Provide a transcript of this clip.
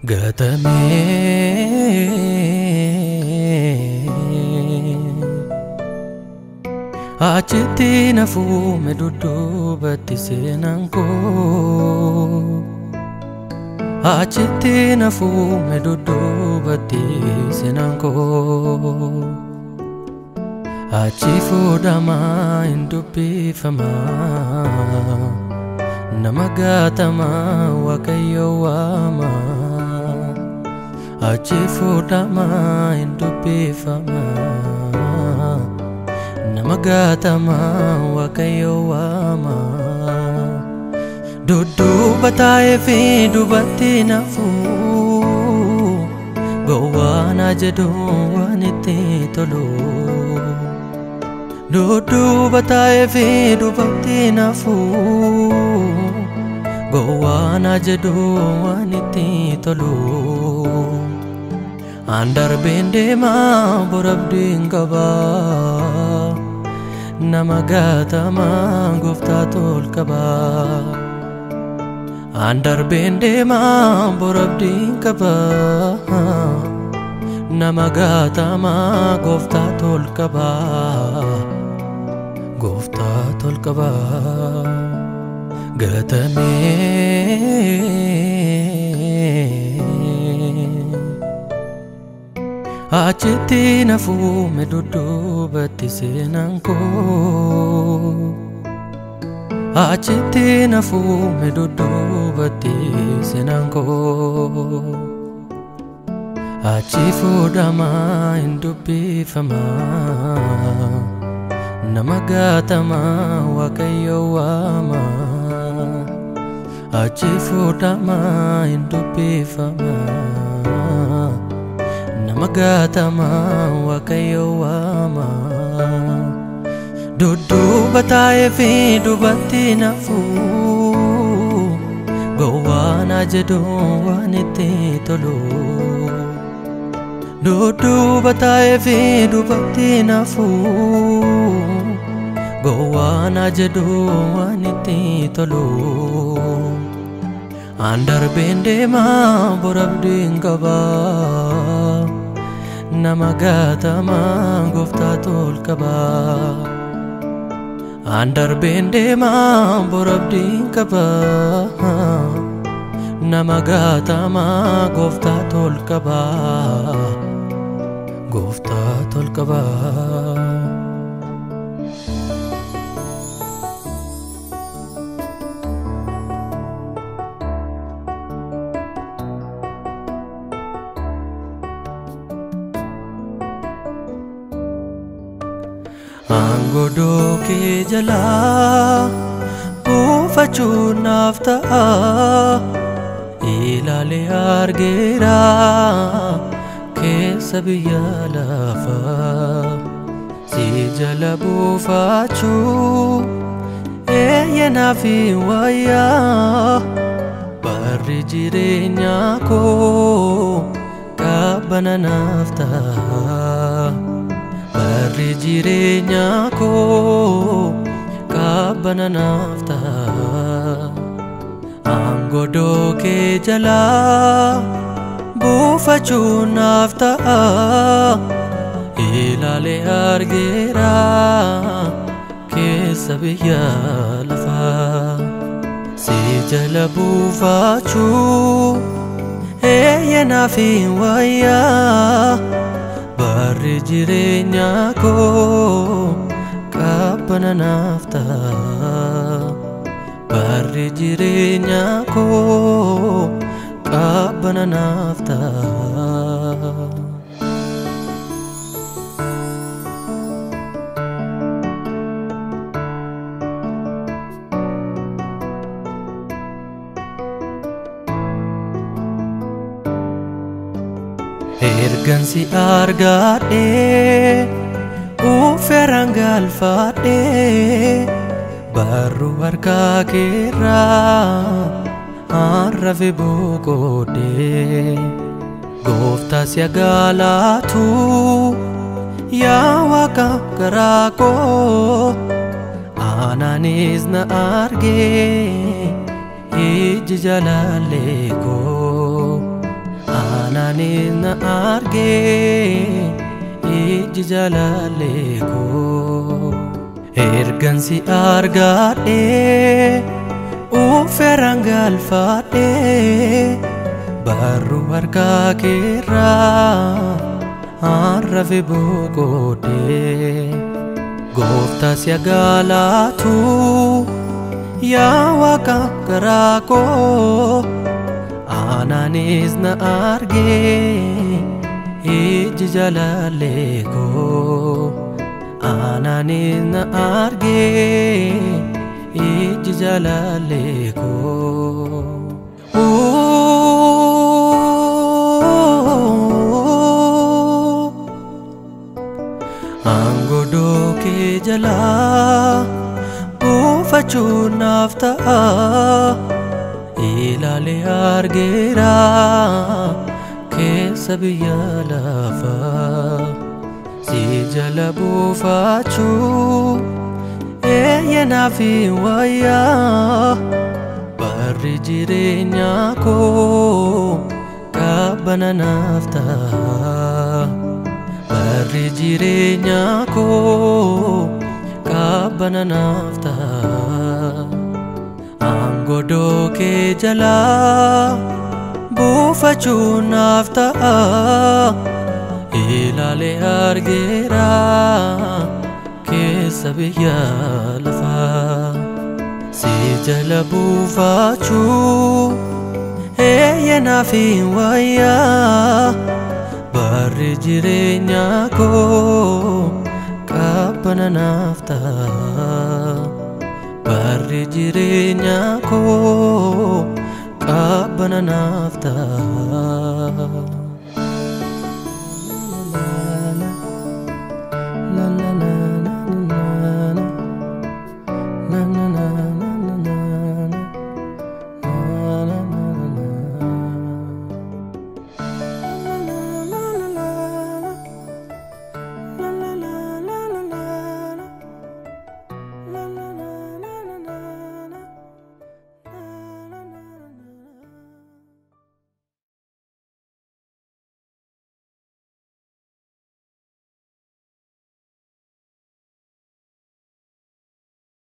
Gatame Achiti na fume dudubatti senanko Achiti na fume dudubatti senanko Achi fudama indubbifama Nama gatama Waaqayyo waama Achi fudama indubbifama Nama gatama Waaqayyo waama Dudduba taa'ee fi dubatti nafu Gowwaana jedhu waan itti tolu Dudduba taa'ee fi dubatti nafu Gowwaana jedhu waan itti tolu Andarbeen deemaa borabdiin qaba Nama gatama Gooftaa tol qaba Andarbeen deemaa borabdiin qaba Nama gatama Gooftaa tol qaba Gooftaa tol qaba Gatame Achiti na fume dudubatti senanko Achiti na fume dudubatti senanko Achi fudama indubbifama Nama gatama Waaqayyo waama Achi fudama indubbifama Nama gatama Waaqayyo waama Dudduba taa'ee fi dubatti nafu Gowwaana jedhu waan itti tolu Dudduba taa'ee fi dubatti nafu Gowwaana jedhu waan itti tolu Andarbeen deemaa borabdiin qaba Nama gatama Gooftaa tol qaba Andarbeen deemaa borabdiin qaba Nama gatama Gooftaa tol qaba Gooftaa tol qaba Angodoo kee jalaa buufachuun naaf ta'a Ilaalee argeera keessa biyya lafaa Si jala buufachuu naaf hin wayyaa Barri jireenyaa koo qabbana naaf ta'a Barri jireenyaa koo qabbana naaf ta'a Angodoo kee jalaa buufachuun naaf ta'a Ilaalee argeera keessa biyya lafaa Si jala buufachuu naaf hin wayyaa Barri jireenyaa koo qabbana naaf ta'a Barri jireenyaa koo qabbana naaf ta'a Ergansi argadhe ufferan galfadhe Barru harkaa keerraa arrafe boqodhe Gooftaa si galaatu yaa Waaqa garaa koo Anaanis na arge iji jaalallee koo Aanaanis na argee iji jaalallee koo ergan si argadhee ufferraan galfadhee barruu harkaa keerraa harrafe boqodhee Gooftaa si galatu yaa Waaqa garaa koo Aanaanis na argee iji jaalallee koo Aanaanis na argee iji jaalallee koo Aangodoo kee jalaa buufachuun naaf ta'a Ilaalee argeera keessa biyya lafaa si jala buufachuu naaf hin wayyaa barri jireenyaa koo qabbana naaf ta'a barri jireenyaa koo qabbana naaf ta'a Aangodoo kee jalaa buufachuun naaf ta'a Ilaalee argeera keessa biyya lafaa si jala buufachuu naaf hin wayyaa barri jireenyaa koo qabbana naaf ta'a barri jireenyaa koo qabbana naaf ta'a